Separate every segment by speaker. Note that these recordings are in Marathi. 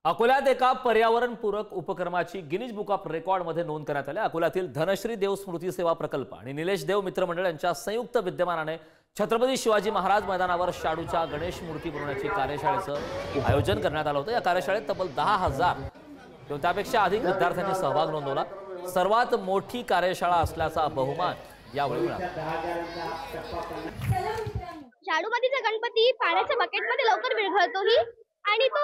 Speaker 1: अकोल्यात एका पर्यावरणपूरक उपक्रमाची गिनीज बुक ऑफ रेकॉर्डमध्ये नोंद करण्यात आली। अकोल्यातील धनश्री देव स्मृती सेवा प्रकल्प आणि निलेश देव मित्रमंडळ यांच्या संयुक्त विद्यमानाने छत्रपती शिवाजी महाराज मैदानावर शाडूच्या गणेश मूर्ती बनवण्याची कार्यशाळेचं आयोजन करण्यात आलं होतं। या कार्यशाळेत तब्बल 10,000 किंवा त्यापेक्षा अधिक विद्यार्थ्यांनी सहभाग नोंदवला। सर्वात मोठी कार्यशाळा असल्याचा बहुमान यावेळी मिळाला।
Speaker 2: शाडूमातीचा गणपती पाण्याच्या बकेटमध्ये लवकर विरघळतोही आणि तो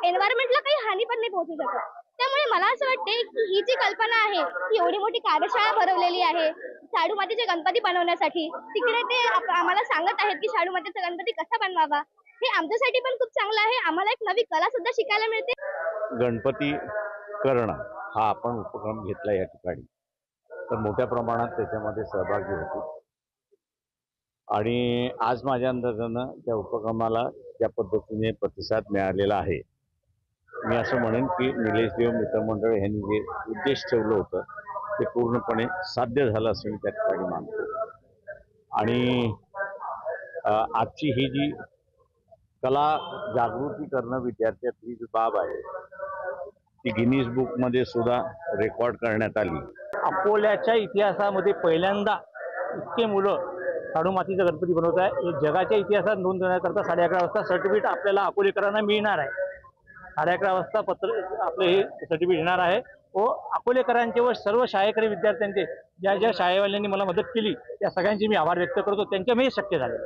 Speaker 2: एन्व्हायरमेंटला काही हानी पण नाही पोहोचू शकत। त्यामुळे मला असं वाटते की ही जी कल्पना आहे ती एवढी मोठी कार्यशाळा भरवलेली आहे शाडूमातीचे गणपती बनवण्यासाठी। तिकडे ते आम्हाला सांगत आहेत की शाडूमातीचा गणपती कसा बनवावा, हे आमच्यासाठी पण खूप चांगलं आहे। आम्हाला एक नवी कला सुद्धा शिकायला मिळते।
Speaker 3: गणपती करणं हा आपण उपक्रम घेतला या ठिकाणी, तर मोठ्या प्रमाणात त्याच्यामध्ये सहभागी होतो आणि आज माझ्या अंदाजानं त्या उपक्रमाला त्या पद्धतीने प्रतिसाद मिळालेला आहे। मी असं म्हणेन की निलेश देव मित्रमंडळ यांनी जे उद्देश ठेवलं होतं ते पूर्णपणे साध्य झालं असं मी त्या ठिकाणी मानतो। आणि आजची ही जी कला जागृती करणं विद्यार्थ्यातली जी बाब आहे ती गिनीज बुकमध्ये सुद्धा रेकॉर्ड करण्यात आली।
Speaker 4: अकोल्याच्या इतिहासामध्ये पहिल्यांदा इतके मुलं शाडूमातीचा गणपती बनवत आहे। हे जगाच्या इतिहासात नोंद करण्याकरता 11:30 वाजता सर्टिफिकेट आपल्याला अकोलेकरांना मिळणार आहे। 11:30 वाजता आपलं हे सर्टिफिकेट येणार आहे व अकोलेकरांचे व सर्व शाळेकरी विद्यार्थ्यांचे ज्या शाळेवाल्यांनी मला मदत केली त्या सगळ्यांचे मी आभार व्यक्त करतो। त्यांच्यामुळे शक्य झाले।